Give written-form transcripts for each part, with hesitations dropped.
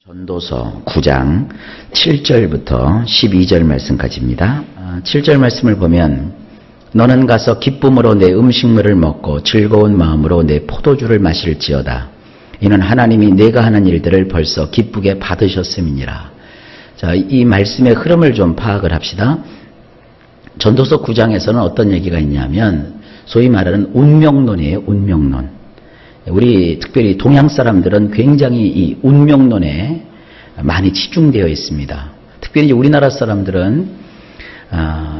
전도서 9장 7절부터 12절 말씀까지입니다. 7절 말씀을 보면 너는 가서 기쁨으로 내 음식물을 먹고 즐거운 마음으로 내 포도주를 마실지어다. 이는 하나님이 내가 하는 일들을 벌써 기쁘게 받으셨음이니라. 자, 이 말씀의 흐름을 좀 파악을 합시다. 전도서 9장에서는 어떤 얘기가 있냐면 소위 말하는 운명론이에요. 운명론. 우리 특별히 동양 사람들은 굉장히 이 운명론에 많이 치중되어 있습니다. 특별히 우리나라 사람들은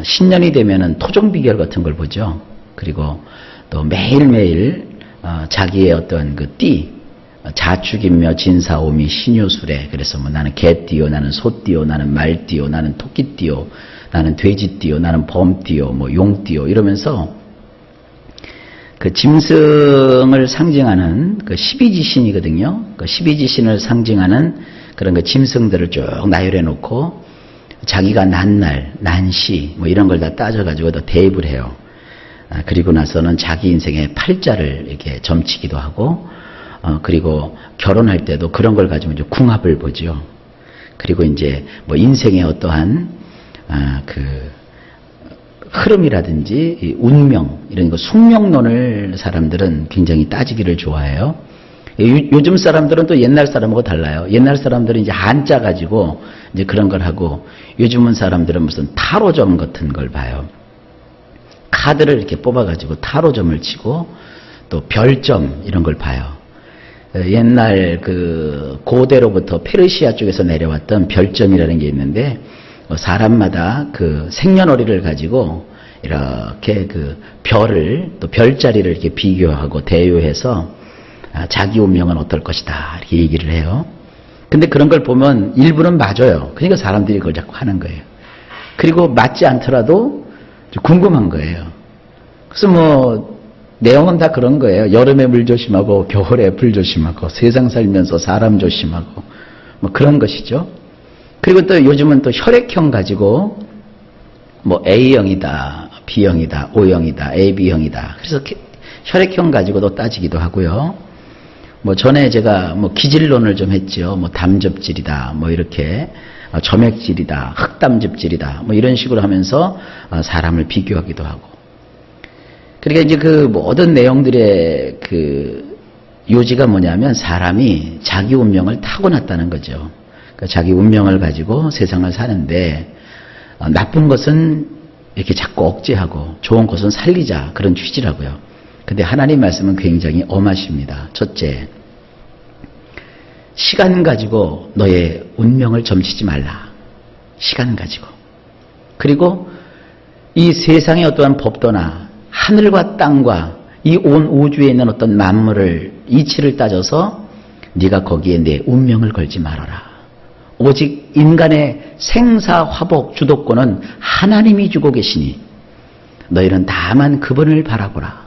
신년이 되면은 토종비결 같은 걸 보죠. 그리고 또 매일매일 자기의 어떤 그 띠, 자축인묘, 진사오미, 신유술에 그래서 뭐 나는 개띠요, 나는 소띠요, 나는 말띠요, 나는 토끼띠요, 나는 돼지띠요, 나는 범띠요, 뭐 용띠요 이러면서 그 짐승을 상징하는 그 12지신이거든요. 그 12지신을 상징하는 그런 그 짐승들을 쭉 나열해 놓고 자기가 난 날, 난시 뭐 이런 걸 다 따져가지고 더 대입을 해요. 그리고 나서는 자기 인생의 팔자를 이렇게 점치기도 하고 그리고 결혼할 때도 그런 걸 가지고 이제 궁합을 보죠. 그리고 이제 뭐 인생의 어떠한 그 흐름이라든지 운명 이런 거 숙명론을 사람들은 굉장히 따지기를 좋아해요. 요즘 사람들은 또 옛날 사람하고 달라요. 옛날 사람들은 이제 한자 가지고 이제 그런 걸 하고 요즘은 사람들은 무슨 타로점 같은 걸 봐요. 카드를 이렇게 뽑아가지고 타로점을 치고 또 별점 이런 걸 봐요. 옛날 그 고대로부터 페르시아 쪽에서 내려왔던 별점이라는 게 있는데 사람마다 그 생년월일을 가지고 이렇게 그 별을 또 별자리를 이렇게 비교하고 대요해서 자기 운명은 어떨 것이다 이렇게 얘기를 해요. 근데 그런 걸 보면 일부는 맞아요. 그러니까 사람들이 그걸 자꾸 하는 거예요. 그리고 맞지 않더라도 궁금한 거예요. 그래서 뭐 내용은 다 그런 거예요. 여름에 물 조심하고 겨울에 불 조심하고 세상 살면서 사람 조심하고 뭐 그런 것이죠. 그리고 또 요즘은 또 혈액형 가지고 뭐 A형이다, B형이다, O형이다, AB형이다. 그래서 혈액형 가지고도 따지기도 하고요. 뭐 전에 제가 뭐 기질론을 좀 했죠. 뭐 담즙질이다, 뭐 이렇게 점액질이다, 흑담즙질이다, 뭐 이런 식으로 하면서 사람을 비교하기도 하고. 그러니까 이제 그 모든 내용들의 그 요지가 뭐냐면 사람이 자기 운명을 타고났다는 거죠. 자기 운명을 가지고 세상을 사는데 나쁜 것은 이렇게 자꾸 억제하고 좋은 것은 살리자 그런 취지라고요. 근데 하나님 말씀은 굉장히 엄하십니다. 첫째, 시간 가지고 너의 운명을 점치지 말라. 시간 가지고. 그리고 이 세상의 어떠한 법도나 하늘과 땅과 이 온 우주에 있는 어떤 만물을 이치를 따져서 네가 거기에 내 운명을 걸지 말아라. 오직 인간의 생사화복 주도권은 하나님이 주고 계시니 너희는 다만 그분을 바라보라.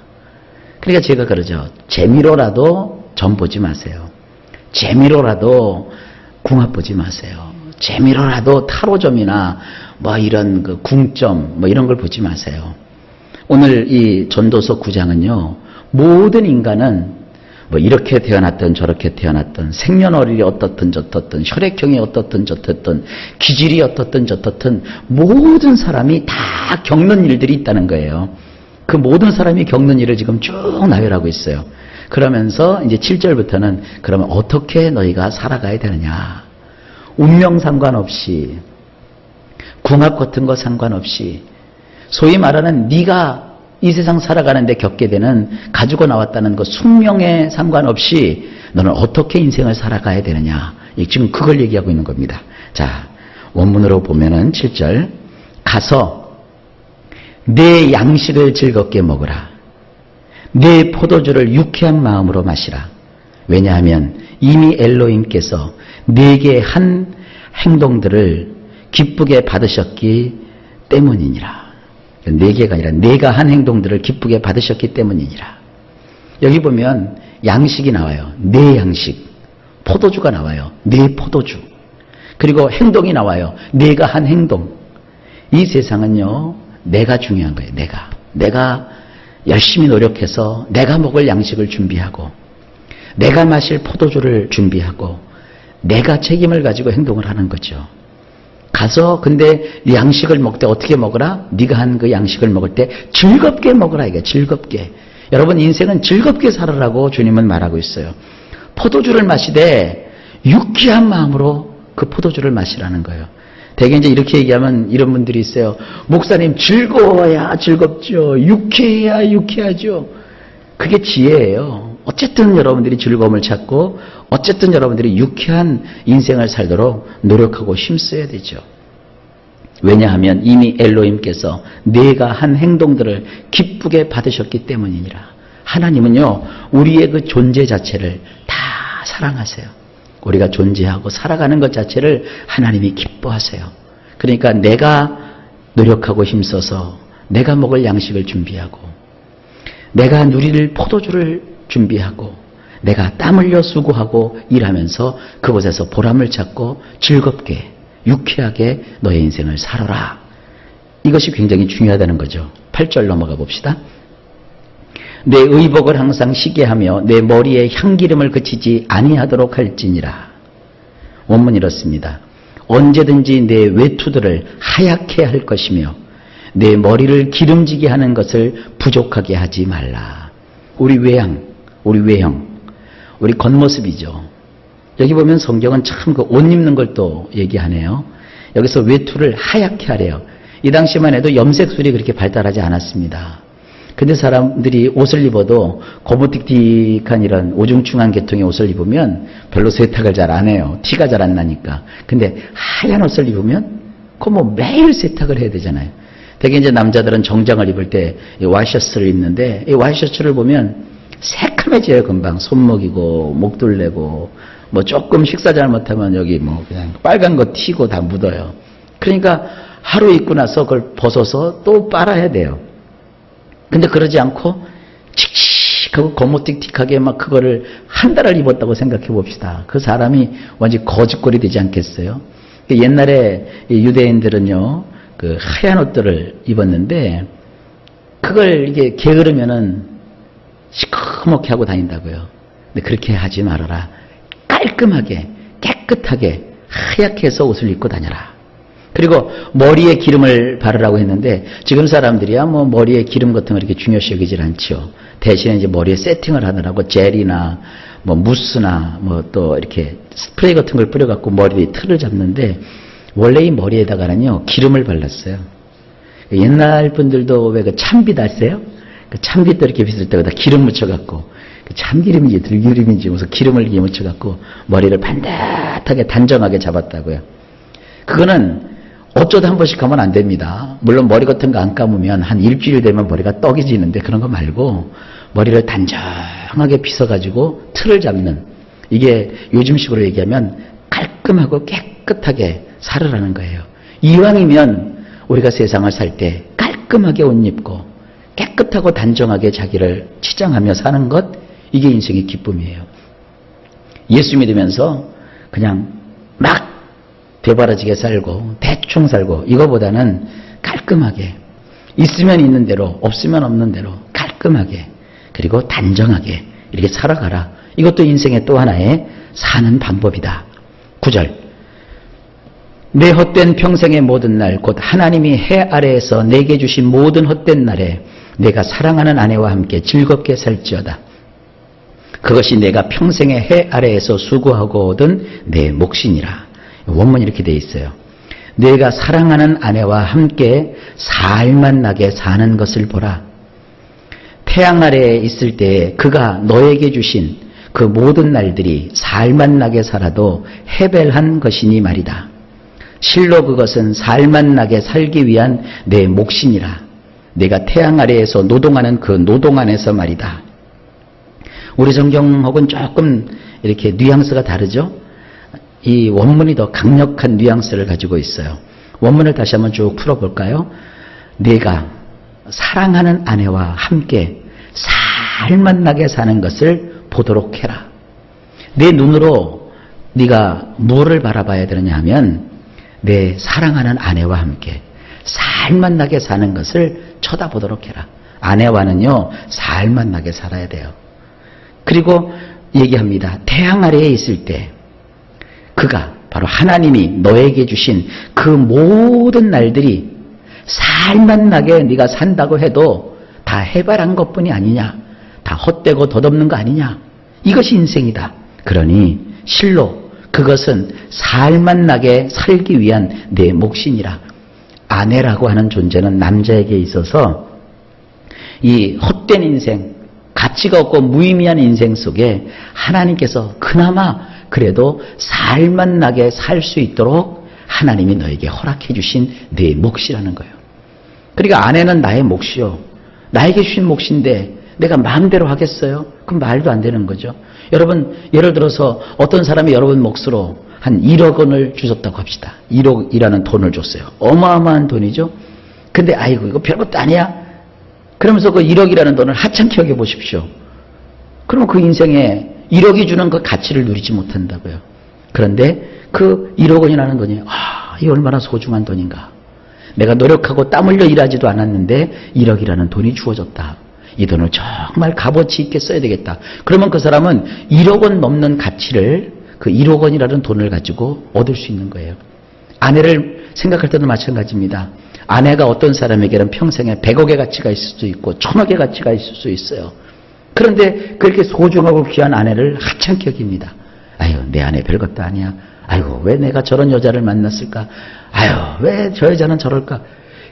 그러니까 제가 그러죠. 재미로라도 점 보지 마세요. 재미로라도 궁합 보지 마세요. 재미로라도 타로점이나 뭐 이런 그 궁점 뭐 이런 걸 보지 마세요. 오늘 이 전도서 9장은요. 모든 인간은 뭐 이렇게 태어났든 저렇게 태어났든 생년월일이 어떻든 저떻든 혈액형이 어떻든 저떻든 기질이 어떻든 저떻든 모든 사람이 다 겪는 일들이 있다는 거예요. 그 모든 사람이 겪는 일을 지금 쭉 나열하고 있어요. 그러면서 이제 7절부터는 그러면 어떻게 너희가 살아가야 되느냐. 운명 상관없이 궁합 같은 거 상관없이 소위 말하는 네가 이 세상 살아가는데 겪게 되는 가지고 나왔다는 그 숙명에 상관없이 너는 어떻게 인생을 살아가야 되느냐. 지금 그걸 얘기하고 있는 겁니다. 자, 원문으로 보면은 7절 가서 내 양식을 즐겁게 먹으라. 내 포도주를 유쾌한 마음으로 마시라. 왜냐하면 이미 엘로힘께서 네게 한 행동들을 기쁘게 받으셨기 때문이니라. 네 개가 아니라 내가 한 행동들을 기쁘게 받으셨기 때문이니라. 여기 보면 양식이 나와요. 내 양식. 포도주가 나와요. 내 포도주. 그리고 행동이 나와요. 내가 한 행동. 이 세상은요. 내가 중요한 거예요. 내가 열심히 노력해서 내가 먹을 양식을 준비하고 내가 마실 포도주를 준비하고 내가 책임을 가지고 행동을 하는 거죠. 가서 근데 양식을 먹을 때 어떻게 먹으라? 네가 한 그 양식을 먹을 때 즐겁게 먹으라 이게 즐겁게. 여러분 인생은 즐겁게 살아라고 주님은 말하고 있어요. 포도주를 마시되 유쾌한 마음으로 그 포도주를 마시라는 거예요. 대개 이제 이렇게 얘기하면 이런 분들이 있어요. 목사님 즐거워야 즐겁죠. 유쾌해야 유쾌하죠. 그게 지혜예요. 어쨌든 여러분들이 즐거움을 찾고 어쨌든 여러분들이 유쾌한 인생을 살도록 노력하고 힘써야 되죠. 왜냐하면 이미 엘로힘께서 내가 한 행동들을 기쁘게 받으셨기 때문이니라. 하나님은요 우리의 그 존재 자체를 다 사랑하세요. 우리가 존재하고 살아가는 것 자체를 하나님이 기뻐하세요. 그러니까 내가 노력하고 힘써서 내가 먹을 양식을 준비하고 내가 누릴 포도주를 준비하고 내가 땀 흘려 수고하고 일하면서 그곳에서 보람을 찾고 즐겁게 유쾌하게 너의 인생을 살아라. 이것이 굉장히 중요하다는 거죠. 8절 넘어가 봅시다. 내 의복을 항상 시게 하며 내 머리에 향기름을 그치지 아니하도록 할지니라. 원문이 이렇습니다. 언제든지 내 외투들을 하얗게 할 것이며 내 머리를 기름지게 하는 것을 부족하게 하지 말라. 우리 외양, 우리 겉모습이죠. 여기 보면 성경은 참 그 옷 입는 걸 또 얘기하네요. 여기서 외투를 하얗게 하래요. 이 당시만 해도 염색술이 그렇게 발달하지 않았습니다. 근데 사람들이 옷을 입어도 고무틱틱한 이런 오중충한 계통의 옷을 입으면 별로 세탁을 잘 안 해요. 티가 잘 안 나니까. 근데 하얀 옷을 입으면 그거 뭐 매일 세탁을 해야 되잖아요. 되게 이제 남자들은 정장을 입을 때 이 와이셔츠를 입는데 이 와이셔츠를 보면 새카매져요. 금방 손목이고 목둘레고 뭐 조금 식사 잘못하면 여기 뭐 그냥 빨간 거 튀고 다 묻어요. 그러니까 하루 입고 나서 그걸 벗어서 또 빨아야 돼요. 근데 그러지 않고 칙칙하고 고무틱틱하게 막 그거를 한 달을 입었다고 생각해 봅시다. 그 사람이 완전히 거짓골이 되지 않겠어요? 옛날에 유대인들은요 그 하얀 옷들을 입었는데 그걸 이게 게으르면은 시커멓게 하고 다닌다고요. 근데 그렇게 하지 말아라. 깔끔하게 깨끗하게 하얗게 해서 옷을 입고 다녀라. 그리고 머리에 기름을 바르라고 했는데 지금 사람들이야 뭐 머리에 기름 같은 걸 이렇게 중요시 여기질 않죠. 대신에 이제 머리에 세팅을 하느라고 젤이나 뭐 무스나 뭐 또 이렇게 스프레이 같은 걸 뿌려갖고 머리에 틀을 잡는데 원래 이 머리에다가는요 기름을 발랐어요. 옛날 분들도 왜 그 참빗 아세요? 그 참빗도 이렇게 빗을 때마다 기름 묻혀갖고 그 참기름인지 들기름인지 무슨 기름을 이렇게 묻혀갖고 머리를 반듯하게 단정하게 잡았다고요. 그거는 어쩌다 한 번씩 하면 안 됩니다. 물론 머리 같은 거 안 감으면 한 일주일 되면 머리가 떡이 지는데 그런 거 말고 머리를 단정하게 빗어가지고 틀을 잡는 이게 요즘식으로 얘기하면 깔끔하고 깨끗하게 살으라는 거예요. 이왕이면 우리가 세상을 살 때 깔끔하게 옷 입고 깨끗하고 단정하게 자기를 치장하며 사는 것 이게 인생의 기쁨이에요. 예수 믿으면서 그냥 막 되바라지게 살고 대충 살고 이거보다는 깔끔하게 있으면 있는 대로 없으면 없는 대로 깔끔하게 그리고 단정하게 이렇게 살아가라. 이것도 인생의 또 하나의 사는 방법이다. 9절 내 헛된 평생의 모든 날 곧 하나님이 해 아래에서 내게 주신 모든 헛된 날에 내가 사랑하는 아내와 함께 즐겁게 살지어다. 그것이 내가 평생의 해 아래에서 수고하고 얻은 내 몫이니라. 원문이 이렇게 되어 있어요. 내가 사랑하는 아내와 함께 살만 나게 사는 것을 보라. 태양 아래에 있을 때 그가 너에게 주신 그 모든 날들이 살만 나게 살아도 해벨한 것이니 말이다. 실로 그것은 살만 나게 살기 위한 내 몫이니라. 내가 태양 아래에서 노동하는 그 노동 안에서 말이다. 우리 성경하고는 조금 이렇게 뉘앙스가 다르죠? 이 원문이 더 강력한 뉘앙스를 가지고 있어요. 원문을 다시 한번 쭉 풀어볼까요? 내가 사랑하는 아내와 함께 살만 나게 사는 것을 보도록 해라. 내 눈으로 네가 뭐를 바라봐야 되느냐 하면 내 사랑하는 아내와 함께 살만 나게 사는 것을 쳐다보도록 해라. 아내와는요 살만 나게 살아야 돼요. 그리고 얘기합니다. 태양 아래에 있을 때 그가 바로 하나님이 너에게 주신 그 모든 날들이 살만 나게 네가 산다고 해도 다 해바란 것뿐이 아니냐, 다 헛되고 덧없는 거 아니냐, 이것이 인생이다. 그러니 실로 그것은 살만 나게 살기 위한 내 몫이니라. 아내라고 하는 존재는 남자에게 있어서 이 헛된 인생, 가치가 없고 무의미한 인생 속에 하나님께서 그나마 그래도 살만 나게 살 수 있도록 하나님이 너에게 허락해 주신 내 몫이라는 거예요. 그러니까 아내는 나의 몫이요, 나에게 주신 몫인데 내가 마음대로 하겠어요? 그럼 말도 안 되는 거죠. 여러분, 예를 들어서 어떤 사람이 여러분 몫으로 한 1억 원을 주셨다고 합시다. 1억이라는 돈을 줬어요. 어마어마한 돈이죠. 근데 아이고 이거 별것도 아니야, 그러면서 그 1억이라는 돈을 하찮게 여겨보십시오. 그러면 그 인생에 1억이 주는 그 가치를 누리지 못한다고요. 그런데 그 1억 원이라는 돈이 이 얼마나 소중한 돈인가. 내가 노력하고 땀 흘려 일하지도 않았는데 1억이라는 돈이 주어졌다. 이 돈을 정말 값어치 있게 써야 되겠다. 그러면 그 사람은 1억 원 넘는 가치를 그 1억 원이라는 돈을 가지고 얻을 수 있는 거예요. 아내를 생각할 때도 마찬가지입니다. 아내가 어떤 사람에게는 평생에 100억의 가치가 있을 수도 있고 1000억의 가치가 있을 수 있어요. 그런데 그렇게 소중하고 귀한 아내를 하찮게 여깁니다. 아유, 내 아내 별것도 아니야. 아이고, 왜 내가 저런 여자를 만났을까? 아유, 왜 저 여자는 저럴까?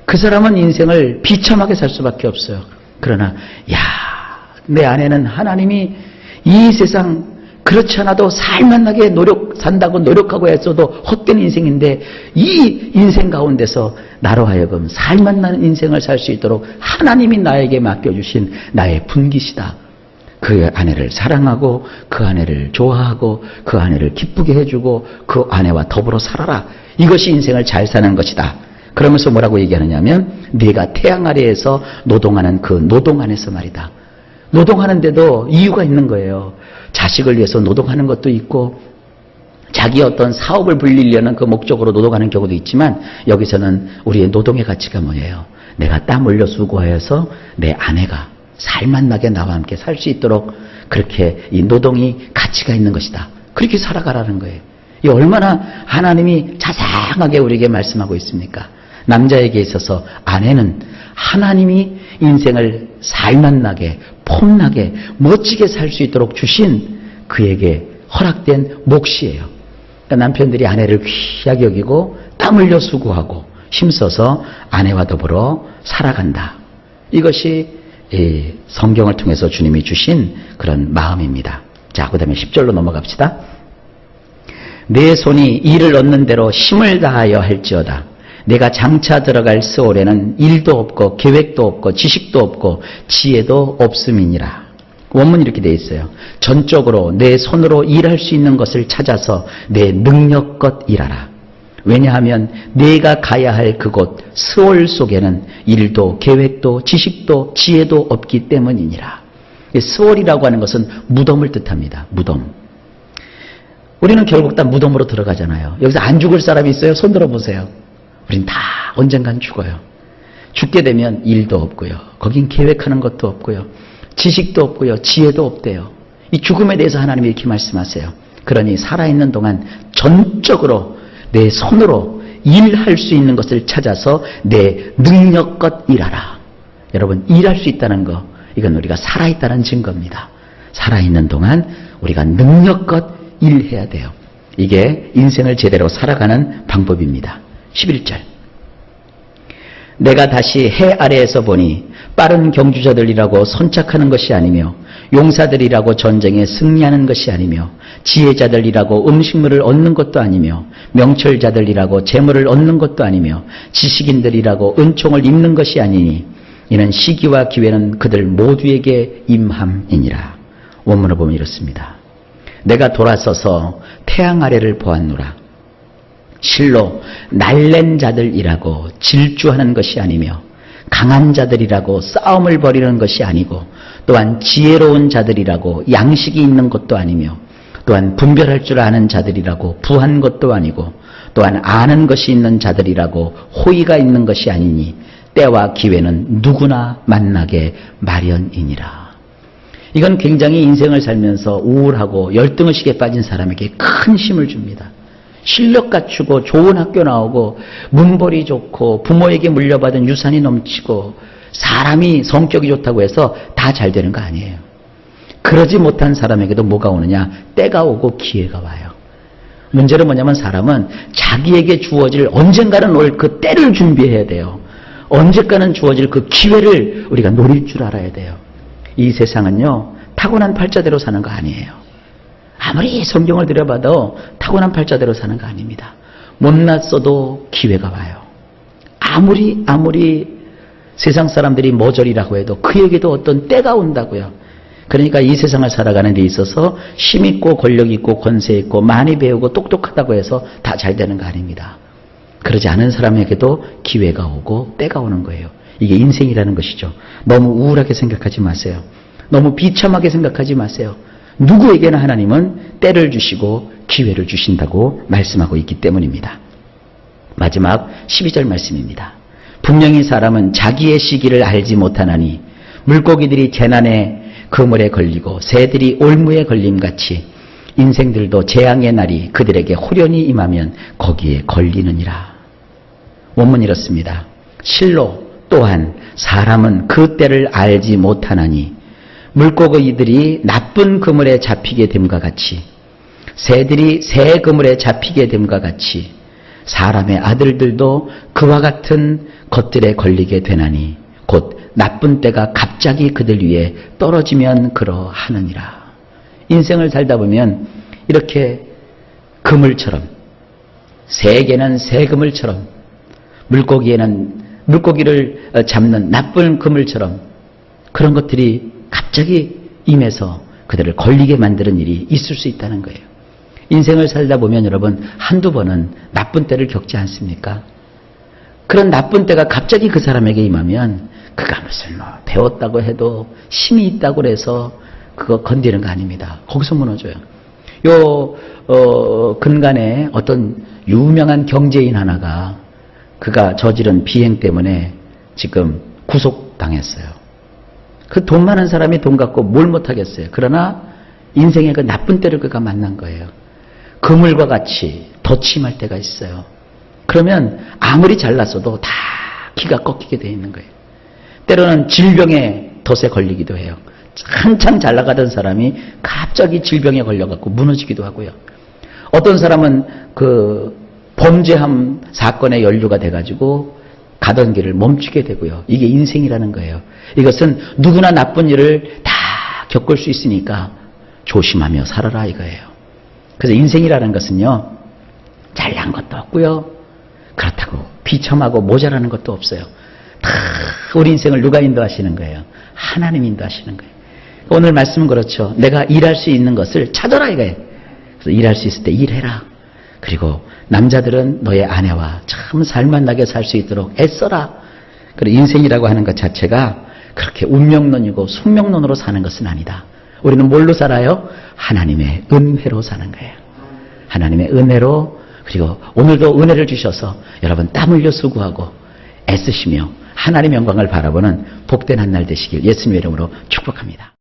그 사람은 인생을 비참하게 살 수밖에 없어요. 그러나 내 아내는 하나님이 이 세상 그렇지 않아도 살만 나게 산다고 노력하고 했어도 헛된 인생인데 이 인생 가운데서 나로 하여금 살만 나는 인생을 살 수 있도록 하나님이 나에게 맡겨주신 나의 분깃이다. 그 아내를 사랑하고 그 아내를 좋아하고 그 아내를 기쁘게 해주고 그 아내와 더불어 살아라. 이것이 인생을 잘 사는 것이다. 그러면서 뭐라고 얘기하느냐면 네가 태양 아래에서 노동하는 그 노동 안에서 말이다. 노동하는데도 이유가 있는 거예요. 자식을 위해서 노동하는 것도 있고 자기 어떤 사업을 불리려는 그 목적으로 노동하는 경우도 있지만 여기서는 우리의 노동의 가치가 뭐예요? 내가 땀 흘려 수고해서 내 아내가 살만 나게 나와 함께 살 수 있도록 그렇게 이 노동이 가치가 있는 것이다. 그렇게 살아가라는 거예요. 이 얼마나 하나님이 자상하게 우리에게 말씀하고 있습니까? 남자에게 있어서 아내는 하나님이 인생을 살만 나게 폼나게 멋지게 살 수 있도록 주신 그에게 허락된 몫이에요. 그러니까 남편들이 아내를 귀하게 여기고 땀 흘려 수고하고 힘써서 아내와 더불어 살아간다. 이것이 성경을 통해서 주님이 주신 그런 마음입니다. 자, 그 다음에 10절로 넘어갑시다. 내 손이 이를 얻는 대로 힘을 다하여 할지어다. 내가 장차 들어갈 스올에는 일도 없고 계획도 없고 지식도 없고 지혜도 없음이니라. 원문이 이렇게 되어 있어요. 전적으로 내 손으로 일할 수 있는 것을 찾아서 내 능력껏 일하라. 왜냐하면 내가 가야 할 그곳 스올 속에는 일도 계획도 지식도 지혜도 없기 때문이니라. 스올이라고 하는 것은 무덤을 뜻합니다. 무덤. 우리는 결국 다 무덤으로 들어가잖아요. 여기서 안 죽을 사람이 있어요? 손 들어보세요. 우린 다 언젠간 죽어요. 죽게 되면 일도 없고요. 거긴 계획하는 것도 없고요. 지식도 없고요. 지혜도 없대요. 이 죽음에 대해서 하나님이 이렇게 말씀하세요. 그러니 살아있는 동안 전적으로 내 손으로 일할 수 있는 것을 찾아서 내 능력껏 일하라. 여러분, 일할 수 있다는 거, 이건 우리가 살아있다는 증거입니다. 살아있는 동안 우리가 능력껏 일해야 돼요. 이게 인생을 제대로 살아가는 방법입니다. 11절. 내가 다시 해 아래에서 보니 빠른 경주자들이라고 선착하는 것이 아니며 용사들이라고 전쟁에 승리하는 것이 아니며 지혜자들이라고 음식물을 얻는 것도 아니며 명철자들이라고 재물을 얻는 것도 아니며 지식인들이라고 은총을 입는 것이 아니니 이는 시기와 기회는 그들 모두에게 임함이니라. 원문을 보면 이렇습니다. 내가 돌아서서 태양 아래를 보았노라. 실로 날랜 자들이라고 질주하는 것이 아니며 강한 자들이라고 싸움을 벌이는 것이 아니고 또한 지혜로운 자들이라고 양식이 있는 것도 아니며 또한 분별할 줄 아는 자들이라고 부한 것도 아니고 또한 아는 것이 있는 자들이라고 호의가 있는 것이 아니니 때와 기회는 누구나 만나게 마련이니라. 이건 굉장히 인생을 살면서 우울하고 열등의식에 빠진 사람에게 큰 힘을 줍니다. 실력 갖추고 좋은 학교 나오고 문벌이 좋고 부모에게 물려받은 유산이 넘치고 사람이 성격이 좋다고 해서 다 잘 되는 거 아니에요. 그러지 못한 사람에게도 뭐가 오느냐? 때가 오고 기회가 와요. 문제는 뭐냐면 사람은 자기에게 주어질 언젠가는 올 그 때를 준비해야 돼요. 언젠가는 주어질 그 기회를 우리가 노릴 줄 알아야 돼요. 이 세상은요, 타고난 팔자대로 사는 거 아니에요. 아무리 성경을 들여봐도 타고난 팔자대로 사는 거 아닙니다. 못났어도 기회가 와요. 아무리 세상 사람들이 모절이라고 해도 그에게도 어떤 때가 온다고요. 그러니까 이 세상을 살아가는 데 있어서 힘 있고 권력 있고 권세 있고 많이 배우고 똑똑하다고 해서 다 잘 되는 거 아닙니다. 그러지 않은 사람에게도 기회가 오고 때가 오는 거예요. 이게 인생이라는 것이죠. 너무 우울하게 생각하지 마세요. 너무 비참하게 생각하지 마세요. 누구에게나 하나님은 때를 주시고 기회를 주신다고 말씀하고 있기 때문입니다. 마지막 12절 말씀입니다. 분명히 사람은 자기의 시기를 알지 못하나니 물고기들이 재난의 그물에 걸리고 새들이 올무에 걸림같이 인생들도 재앙의 날이 그들에게 호련히 임하면 거기에 걸리느니라. 원문 이렇습니다. 실로 또한 사람은 그 때를 알지 못하나니 물고기들이 나쁜 그물에 잡히게 됨과 같이 새들이 새 그물에 잡히게 됨과 같이 사람의 아들들도 그와 같은 것들에 걸리게 되나니 곧 나쁜 때가 갑자기 그들 위에 떨어지면 그러하느니라. 인생을 살다 보면 이렇게 그물처럼, 새에게는 새 그물처럼, 물고기에는 물고기를 잡는 나쁜 그물처럼 그런 것들이 갑자기 임해서 그들을 걸리게 만드는 일이 있을 수 있다는 거예요. 인생을 살다 보면 여러분 한두 번은 나쁜 때를 겪지 않습니까? 그런 나쁜 때가 갑자기 그 사람에게 임하면 그가 무슨 배웠다고 해도 힘이 있다고 해서 그거 건드리는 거 아닙니다. 거기서 무너져요. 근간에 어떤 유명한 경제인 하나가 그가 저지른 비행 때문에 지금 구속당했어요. 그 돈 많은 사람이 돈 갖고 뭘 못하겠어요. 그러나 인생의 그 나쁜 때를 그가 만난 거예요. 그물과 같이 덧침할 때가 있어요. 그러면 아무리 잘났어도 다 기가 꺾이게 되어 있는 거예요. 때로는 질병에 덫에 걸리기도 해요. 한창 잘 나가던 사람이 갑자기 질병에 걸려갖고 무너지기도 하고요. 어떤 사람은 그 범죄함 사건에 연루가 돼가지고 가던 길을 멈추게 되고요. 이게 인생이라는 거예요. 이것은 누구나 나쁜 일을 다 겪을 수 있으니까 조심하며 살아라 이거예요. 그래서 인생이라는 것은요, 잘난 것도 없고요, 그렇다고 비참하고 모자라는 것도 없어요. 다 우리 인생을 누가 인도하시는 거예요? 하나님 인도하시는 거예요. 오늘 말씀은 그렇죠. 내가 일할 수 있는 것을 찾아라 이거예요. 그래서 일할 수 있을 때 일해라. 그리고 남자들은 너의 아내와 참 살만나게 살 수 있도록 애써라. 그리고 인생이라고 하는 것 자체가 그렇게 운명론이고 숙명론으로 사는 것은 아니다. 우리는 뭘로 살아요? 하나님의 은혜로 사는 거예요. 하나님의 은혜로. 그리고 오늘도 은혜를 주셔서 여러분 땀 흘려 수고하고 애쓰시며 하나님의 영광을 바라보는 복된 한 날 되시길 예수님의 이름으로 축복합니다.